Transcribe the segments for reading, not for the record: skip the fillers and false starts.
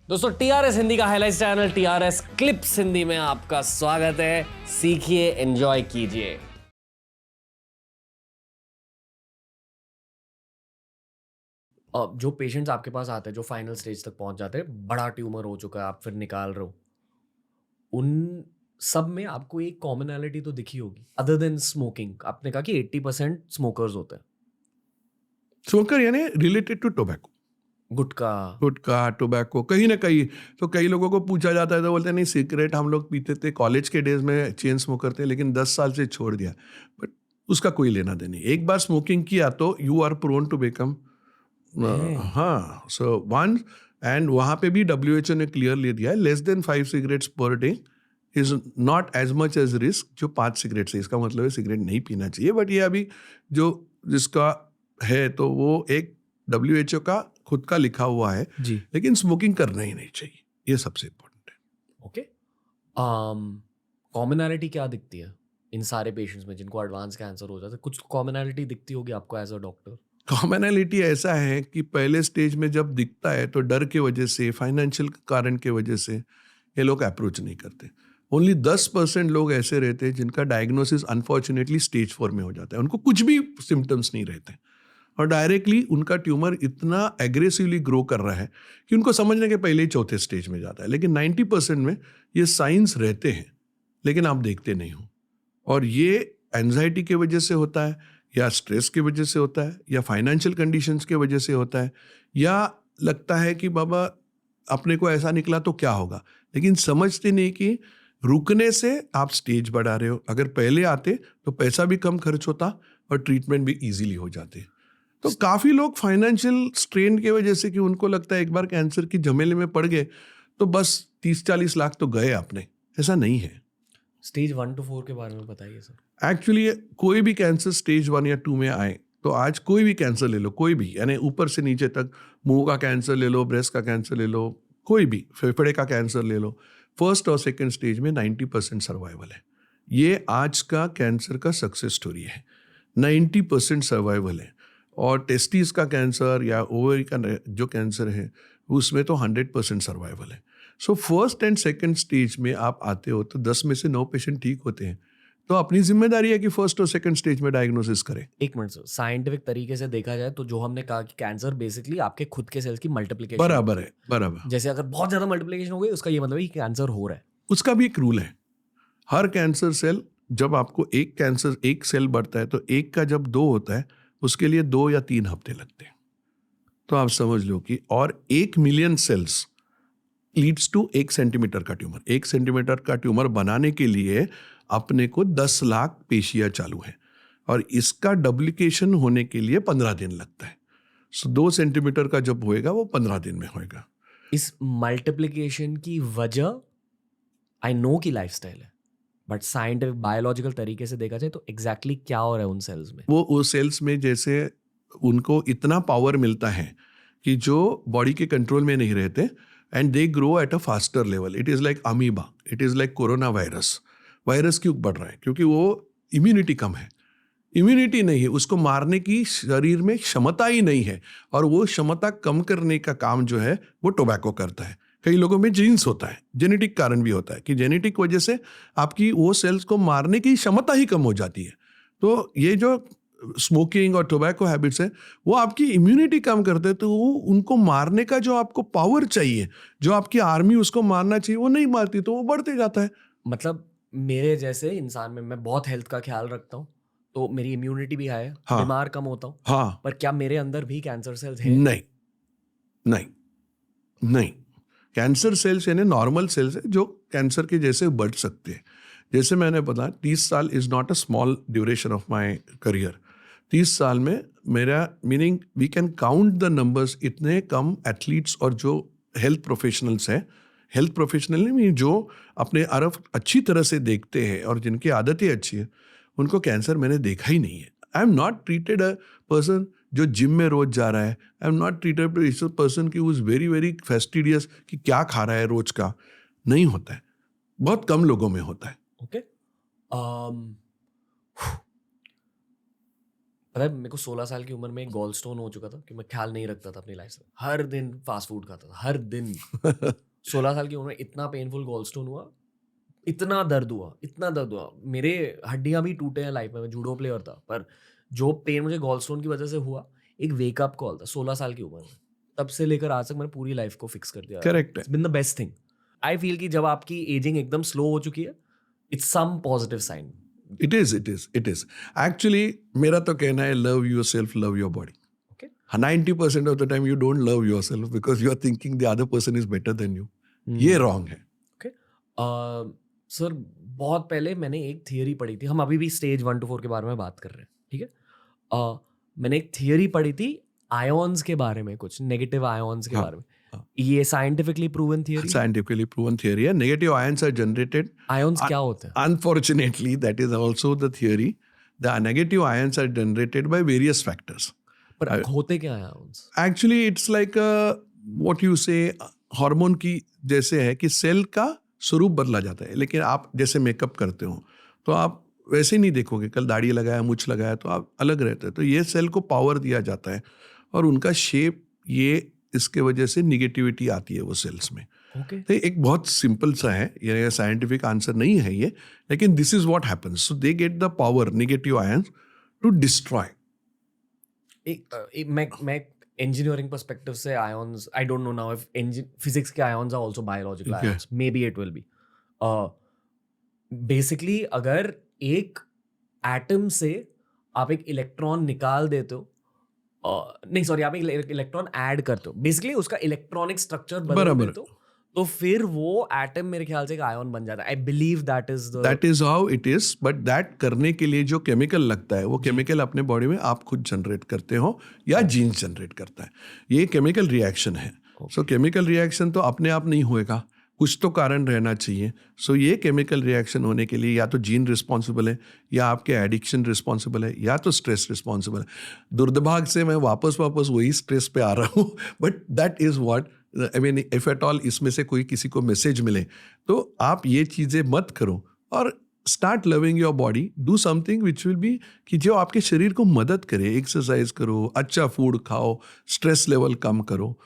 दोस्तों टीआरएस हिंदी का highlight channel TRS clips Hindi में आपका स्वागत है। सीखिए, एंजॉय कीजिए। जो पेशेंट्स आपके पास आते हैं जो फाइनल स्टेज तक पहुंच जाते हैं, बड़ा ट्यूमर हो चुका है, आप फिर निकाल रहे हो, उन सब में आपको एक कॉमनैलिटी तो दिखी होगी अदर देन स्मोकिंग। आपने कहा कि 80% स्मोकर्स होते हैं। स्मोकर यानी related to tobacco, gutkha tobacco कहीं ना कहीं। तो कई लोगों को पूछा जाता है तो बोलते हैं नहीं, सिगरेट हम लोग पीते थे कॉलेज के डेज में, चेन स्मोकर थे, लेकिन 10 साल से छोड़ दिया। बट उसका कोई लेना देना नहीं। एक बार स्मोकिंग किया तो you are prone to become, हाँ, सो वन। एंड वहाँ पे भी WHO ने क्लियरली दिया है, less than 5 cigarettes per day is not as much as risk जो 5 सिगरेट से। इसका मतलब है सिगरेट नहीं पीना चाहिए। बट ये अभी जो जिसका है तो वो एक WHO का खुद का लिखा हुआ है जी। लेकिन स्मोकिंग करना ही नहीं चाहिए, ये सबसे इम्पोर्टेंट है। ओके, कॉमनैलिटी क्या दिखती है इन सारे पेशेंट्स में जिनको एडवांस कैंसर हो जाता है? कुछ कॉमनैलिटी दिखती होगी आपको एज अ डॉक्टर? कॉमनैलिटी ऐसा है कि पहले स्टेज में जब दिखता है तो डर के वजह से, फाइनेंशियल कारण के वजह से ये लोग अप्रोच नहीं करते। ओनली 10% लोग ऐसे रहते हैं जिनका डायग्नोसिस अनफॉर्चुनेटली स्टेज 4 में हो जाता है। उनको कुछ भी सिम्टम्स नहीं रहते और डायरेक्टली उनका ट्यूमर इतना एग्रेसिवली ग्रो कर रहा है कि उनको समझने के पहले ही चौथे स्टेज में जाता है। लेकिन 90% में ये साइंस रहते हैं लेकिन आप देखते नहीं हो। और ये एंजाइटी की वजह से होता है, या स्ट्रेस की वजह से होता है, या फाइनेंशियल कंडीशंस की वजह से होता है, या लगता है कि बाबा अपने को ऐसा निकला तो क्या होगा। लेकिन समझते नहीं कि रुकने से आप स्टेज बढ़ा रहे हो। अगर पहले आते तो पैसा भी कम खर्च होता और ट्रीटमेंट भी इजीली हो जाते। तो काफ़ी लोग फाइनेंशियल स्ट्रेन की वजह से, कि उनको लगता है एक बार कैंसर की झमेले में पड़ गए तो बस 30-40 लाख तो गए आपने। ऐसा नहीं है। स्टेज 1 to 4 के बारे में बताइए सर। एक्चुअली कोई भी कैंसर स्टेज 1 या 2 में आए तो आज कोई भी कैंसर ले लो, कोई भी, यानी ऊपर से नीचे तक, मुंह का कैंसर ले लो, ब्रेस्ट का कैंसर ले लो, कोई भी, फेफड़े का कैंसर ले लो, फर्स्ट और सेकंड स्टेज में 90% सर्वाइवल है। ये आज का कैंसर का सक्सेस स्टोरी है। 90% सर्वाइवल है। और टेस्टिस का कैंसर या ओवरी का जो कैंसर है उसमें तो 100% सर्वाइवल है। So first and second stage में आप आते हो तो 10 में से 9 पेशेंट ठीक होते हैं। तो अपनी जिम्मेदारी है कि फर्स्ट और सेकंड स्टेज में डायग्नोसिस करें। एक मिनट सर, साइंटिफिक तरीके से देखा जाए तो जो हमने कहा कि कैंसर बेसिकली आपके खुद के सेल्स की मल्टीप्लिकेशन बराबर है, बराबर। जैसे अगर बहुत ज्यादा मल्टीप्लिकेशन हो गई उसका ये मतलब है कि कैंसर हो रहा है। उसका भी एक रूल है। हर कैंसर सेल, जब आपको एक सेल बढ़ता है तो एक का जब 2 होता है उसके लिए 2 या 3 हफ्ते लगते हैं। तो आप समझ लो कि, और 1 million cells leads to 1 centimetre का ट्यूमर। 1 सेंटीमीटर का ट्यूमर बनाने के लिए अपने को 10 लाख पेशियां चालू है और इसका डुप्लीकेशन होने के लिए 15 दिन लगता है। सो 2 सेंटीमीटर का जब होएगा वो 15 दिन में होएगा। इस मल्टीप्लिकेशन की वजह आई नो की लाइफस्टाइल है, बट साइंटिफिक बायोलॉजिकल तरीके से देखा जाए तो एग्जैक्टली क्या हो रहा है उन सेल्स में? वो सेल्स में जैसे उनको इतना पावर मिलता है कि जो बॉडी के कंट्रोल में नहीं रहते, and they grow at a faster level. It is like amoeba, it is like corona virus. Virus क्यों बढ़ रहा है? क्योंकि वो इम्यूनिटी कम है। इम्यूनिटी नहीं है, उसको मारने की शरीर में क्षमता ही नहीं है। और वो क्षमता कम करने का काम जो है वो टोबैको करता है। कई लोगों में जीन्स होता है, जेनेटिक कारण भी होता है कि जेनेटिक वजह से आपकी वो सेल्स को मारने की क्षमता ही कम हो जाती है। तो ये जो स्मोकिंग और टोबैको हैबिट्स है वो आपकी इम्यूनिटी कम करते हैं। तो वो उनको मारने का जो आपको पावर चाहिए, जो आपकी आर्मी उसको मारना चाहिए, वो नहीं मारती, तो वो बढ़ते जाता है। मतलब मेरे जैसे इंसान में मैं बहुत हेल्थ का ख्याल रखता हूँ तो मेरी इम्यूनिटी भी हाई है, हाँ, बीमार कम होता हूँ, हाँ, पर क्या मेरे अंदर भी कैंसर सेल्स है? नहीं, नहीं, नहीं। कैंसर सेल्स यानी नॉर्मल सेल्स है जो कैंसर के जैसे बढ़ सकते हैं। जैसे मैंने बताया 30 साल is not a small duration of my career. 30 साल में मेरा meaning we can count the numbers. इतने कम एथलीट्स और जो हेल्थ प्रोफेशनल्स हैं, हेल्थ प्रोफेशनल नहीं मीन जो अपने अरफ अच्छी तरह से देखते हैं और जिनकी आदतें अच्छी है, उनको कैंसर मैंने देखा ही नहीं है। I am not treated a person जो जिम में रोज जा रहा है। I am not treated a person की इज वेरी वेरी फेस्टिडियस कि क्या खा रहा है रोज का। नहीं होता है, बहुत कम लोगों में होता है। ओके, पता है मेरे को 16 साल की उम्र में एक गॉल स्टोन हो चुका था कि मैं ख्याल नहीं रखता था अपनी लाइफ से, हर दिन फास्ट फूड खाता था, हर दिन। 16 साल की उम्र में इतना पेनफुल गॉल स्टोन हुआ, इतना दर्द हुआ, मेरे हड्डियां भी टूटे हैं लाइफ में। मैं जूडो प्लेयर था, पर जो पेन मुझे गॉल स्टोन की वजह से हुआ, एक वेकअप कॉल था 16 साल की उम्र में। तब से लेकर आज तक मैंने पूरी लाइफ को फिक्स कर दिया। करेक्ट है। It's been the best thing. I feel कि जब आपकी एजिंग एकदम स्लो हो चुकी है, it's some positive sign. It is actually मेरा तो कहना है love yourself, love your body. Okay 90% of the time you don't love yourself because you are thinking the other person is better than you. ये wrong है। Okay sir, बहुत पहले मैंने एक थियरी पढ़ी थी, हम अभी भी स्टेज 1 to 4 के बारे में बात कर रहे हैं, ठीक है। मैंने एक थियरी पढ़ी थी आयोन्स के बारे में, कुछ नेगेटिव आयोन्स के हाँ, बारे में। हाँ। ये scientifically proven theory? Scientifically proven theory है। Negative ions are generated. Ions क्या होते हैं? Unfortunately, that is also the theory. The negative ions are generated by various factors. पर होते क्या हैं ions? Actually, it's like what you say, hormone की जैसे है कि सेल का स्वरूप बदला जाता है। लेकिन आप जैसे मेकअप करते हो तो आप वैसे ही नहीं देखोगे, कल दाढ़ी लगाया, मूछ लगाया तो आप अलग रहते हैं। तो ये सेल को पावर दिया जाता है और उनका शेप, ये इसके वजह से निगेटिविटी आती है वो सेल्स में। ओके तो एक बहुत सिंपल सा है, ये साइंटिफिक आंसर नहीं है ये, लेकिन this is what happens. So they get the power, negative ions, to destroy. मैं इंजीनियरिंग पर्सपेक्टिव से ions, I don't know now if physics के ions are also biological Okay. Ions, may be it will be. Basically अगर एक atom से आप एक electron निकाल देते हो, नहीं सॉरी, आप एक इलेक्ट्रॉन ऐड करते हो, बेसिकली उसका इलेक्ट्रॉनिक स्ट्रक्चर बदल बराबर। देते हो, तो फिर वो एटम मेरे ख्याल से एक आयन बन जाता है। I believe that is the that is how it is. But that करने के लिए जो केमिकल लगता है, वो केमिकल अपने बॉडी में आप खुद जनरेट करते हो या जीन्स जनरेट करता है। ये केमिकल रिएक्शन है। सो केमिकल रिएक्शन तो अपने आप नहीं होएगा, कुछ तो कारण रहना चाहिए। सो ये केमिकल रिएक्शन होने के लिए या तो जीन रिस्पॉन्सिबल है, या आपके एडिक्शन रिस्पॉन्सिबल है, या तो स्ट्रेस रिस्पॉन्सिबल है। दुर्भाग्य से मैं वापस वही स्ट्रेस पे आ रहा हूँ। But that is what I mean, if at all इसमें से कोई किसी को मैसेज मिले तो आप ये चीज़ें मत करो और start loving your body. Do something which will be कि जो आपके शरीर को मदद करे। एक्सरसाइज करो, अच्छा फूड खाओ, स्ट्रेस लेवल कम करो।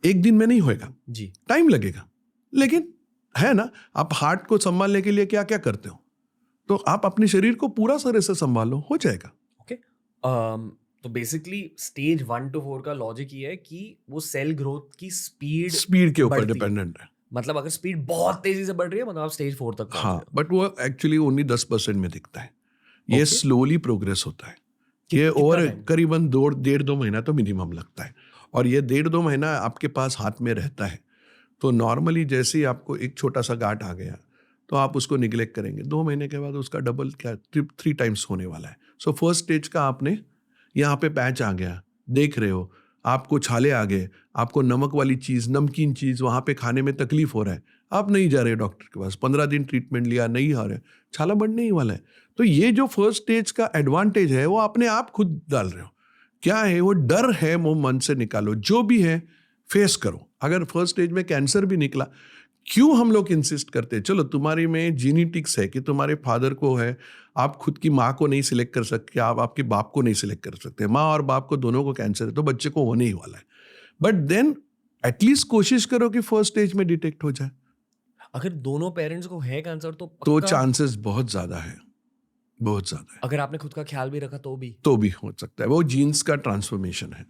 एक दिन में नहीं होएगा, जी टाइम लगेगा, लेकिन है ना, आप हार्ट को संभालने के लिए क्या क्या करते हो, तो आप अपने शरीर को पूरा तरह से संभालो, हो जाएगा। ओके तो बेसिकली स्टेज 1 to 4 का लॉजिक ये है कि वो सेल ग्रोथ की स्पीड के ऊपर बढ़ती है। डिपेंडेंट है। मतलब अगर स्पीड बहुत तेजी से बढ़ रही है, मतलब आप स्टेज 4 तक पहुंच हाँ, गए। बट वो एक्चुअली ओनली 10% में दिखता है। ये Okay. स्लोली प्रोग्रेस होता है। ये कितना ओवर time? करीबन 1.5-2 महीना तो मिनिमम लगता है, और ये 1.5-2 महीना आपके पास हाथ में रहता है। तो नॉर्मली जैसे ही आपको एक छोटा सा गांठ आ गया तो आप उसको निगलेक्ट करेंगे, 2 महीने के बाद उसका डबल क्या 3 टाइम्स होने वाला है। सो फर्स्ट स्टेज का आपने यहाँ पे पैच आ गया, देख रहे हो, आपको छाले आ गए, आपको नमक वाली चीज़, नमकीन चीज़ वहाँ पे खाने में तकलीफ हो रहा है, आप नहीं जा रहे डॉक्टर के पास, 15 दिन ट्रीटमेंट लिया, नहीं आ रहा है, छाला बढ़ने ही वाला है। तो ये जो फर्स्ट स्टेज का एडवांटेज है वो अपने आप खुद डाल रहे हो। क्या है वो डर है, वो मन से निकालो, जो भी है फेस करो। अगर फर्स्ट स्टेज में कैंसर भी निकला, क्यों हम लोग इंसिस्ट करते हैं, चलो तुम्हारी में जीनेटिक्स है कि तुम्हारे फादर को है, आप खुद की माँ को नहीं सिलेक्ट कर सकते, आप आपके बाप को नहीं सिलेक्ट कर सकते, माँ और बाप को दोनों को कैंसर है तो बच्चे को होने ही वाला है। बट देन एटलीस्ट कोशिश करो कि फर्स्ट स्टेज में डिटेक्ट हो जाए। अगर दोनों पेरेंट्स को है कैंसर तो तो पक्का, चांसेस बहुत ज़्यादा है, बहुत ज़्यादा है। अगर आपने खुद का ख्याल भी रखा तो भी हो सकता है, वो जीन्स का ट्रांसफॉर्मेशन है।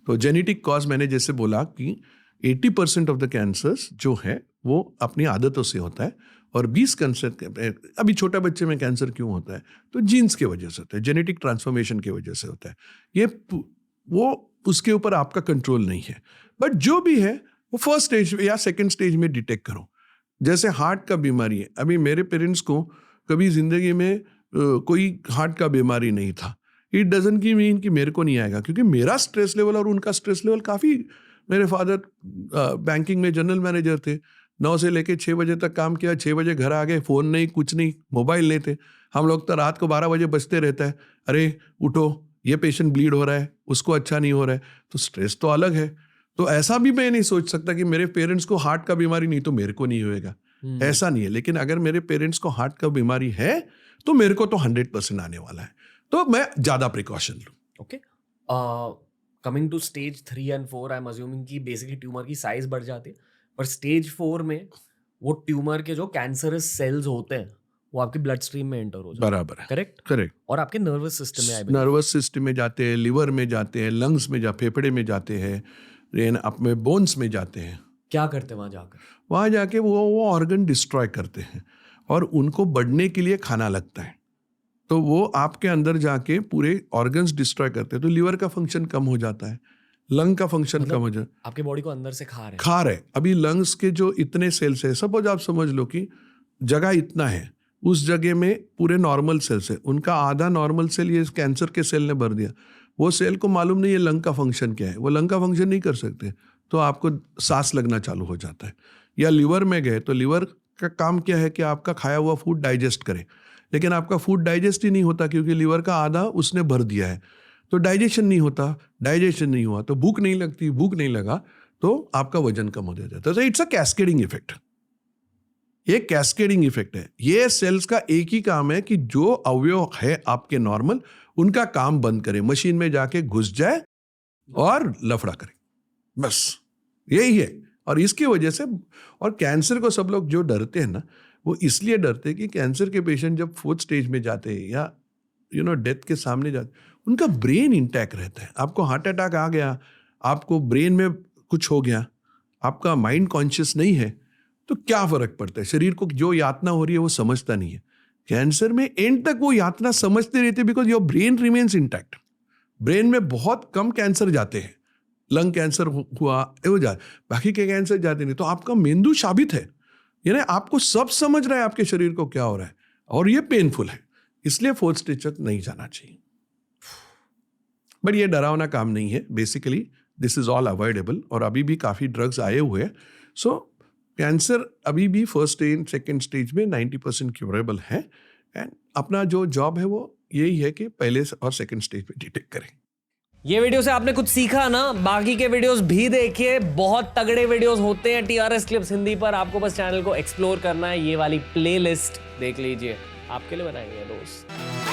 तो जेनेटिक कॉज, मैंने जैसे बोला कि 80% ऑफ द कैंसर्स जो है वो अपनी आदतों से होता है, और 20 कैंसर, अभी छोटा बच्चे में कैंसर क्यों होता है, तो जीन्स के वजह से होता है, जेनेटिक ट्रांसफॉर्मेशन की वजह से होता है। ये वो उसके ऊपर आपका कंट्रोल नहीं है। बट जो भी है वो फर्स्ट स्टेज या सेकेंड स्टेज में डिटेक्ट करो। जैसे हार्ट का बीमारी है, अभी मेरे पेरेंट्स को कभी जिंदगी में कोई हार्ट का बीमारी नहीं था। इट डजंट की मीन कि मेरे को नहीं आएगा, क्योंकि मेरा स्ट्रेस लेवल और उनका स्ट्रेस लेवल काफ़ी, मेरे फादर बैंकिंग में जनरल मैनेजर थे, 9 से लेके 6 बजे तक काम किया, 6 बजे घर आ गए, फ़ोन नहीं, कुछ नहीं, मोबाइल नहीं थे। हम लोग तो रात को 12 बजे बजते रहता है, अरे उठो, ये पेशेंट ब्लीड हो रहा है, उसको अच्छा नहीं हो रहा है, तो स्ट्रेस तो अलग है। तो ऐसा भी मैं नहीं सोच सकता कि मेरे पेरेंट्स को हार्ट का बीमारी नहीं तो मेरे को नहीं होएगा, ऐसा नहीं है। लेकिन अगर मेरे पेरेंट्स को हार्ट का बीमारी है तो मेरे को तो 100% आने वाला है। तो मैं ज़्यादा प्रिकॉशन लूँ। Okay, coming to stage 3 and 4, I am assuming कि बेसिकली ट्यूमर की साइज बढ़ जाती है, पर स्टेज 4 में वो ट्यूमर के जो कैंसरस सेल्स होते हैं वो आपकी ब्लड स्ट्रीम में एंटर हो जाते हैं, बराबर है, करेक्ट? करेक्ट। और आपके नर्वस सिस्टम में आई बिलीव। नर्वस सिस्टम में जाते हैं, लिवर में जाते हैं, लंग्स में फेफड़े में जाते हैं, देन अपने बोन्स में जाते हैं। क्या करते हैं वहाँ जाकर? वहाँ जाके वो ऑर्गन डिस्ट्रॉय करते हैं और उनको बढ़ने के लिए खाना लगता है, तो वो आपके अंदर जाके पूरे ऑर्गन्स डिस्ट्रॉय करते हैं। तो लिवर का फंक्शन कम हो जाता है, लंग का फंक्शन कम हो जाता है। आपके बॉडी को अंदर से खा रहे हैं। अभी लंग्स के जो इतने सेल्स है, सपोज आप समझ लो कि जगह इतना है, उस जगह में पूरे नॉर्मल सेल्स है, उनका आधा नॉर्मल सेल ये कैंसर के सेल ने भर दिया। वो सेल को मालूम नहीं है लंग का फंक्शन क्या है, वो लंग का फंक्शन नहीं कर सकते, तो आपको सांस लगना चालू हो जाता है। या लिवर में गए तो लिवर का काम क्या है कि आपका खाया हुआ फूड डाइजेस्ट करे, लेकिन आपका फूड डाइजेस्ट ही नहीं होता क्योंकि लिवर का आधा उसने भर दिया है, तो डाइजेशन नहीं होता, डाइजेशन नहीं हुआ तो भूख नहीं लगती, भूख नहीं लगा तो आपका वजन कम हो जाता है। तो इट्स अ कैस्केडिंग इफेक्ट, ये कैस्केडिंग इफेक्ट है। ये सेल्स का एक ही काम है कि जो अवयव है आपके नॉर्मल, उनका काम बंद करे, मशीन में जाके घुस जाए और लफड़ा करे, बस यही है। और इसकी वजह से, और कैंसर को सब लोग जो डरते हैं ना, वो इसलिए डरते हैं कि कैंसर के पेशेंट जब 4th स्टेज में जाते हैं या डेथ के सामने जाते, उनका ब्रेन इंटैक्ट रहता है। आपको हार्ट अटैक आ गया, आपको ब्रेन में कुछ हो गया, आपका माइंड कॉन्शियस नहीं है, तो क्या फर्क पड़ता है? शरीर को जो यातना हो रही है वो समझता नहीं है। कैंसर में एंड तक वो यातना समझते रहते, because your brain remains intact. Brain में बहुत कम कैंसर जाते हैं, लंग कैंसर हुआ वो जा, बाकी के कैंसर जाते नहीं। तो आपका मेंदू साबित है, यानी आपको सब समझ रहा है आपके शरीर को क्या हो रहा है, और ये पेनफुल है, इसलिए 4th स्टेज तक नहीं जाना चाहिए। बट ये डरावना काम नहीं है, basically this is all avoidable, और अभी भी काफ़ी ड्रग्स आए हुए हैं। सो कैंसर अभी भी 1st स्टेज 2nd स्टेज में 90% क्यूरेबल है, एंड अपना जो जॉब है वो यही है कि पहले और 2nd स्टेज में डिटेक्ट करें। ये वीडियो से आपने कुछ सीखा ना? बाकी के वीडियोस भी देखिए, बहुत तगड़े वीडियोस होते हैं TRS क्लिप्स हिंदी पर। आपको बस चैनल को एक्सप्लोर करना है, ये वाली प्लेलिस्ट देख लीजिए, आपके लिए बनाई है दोस्त।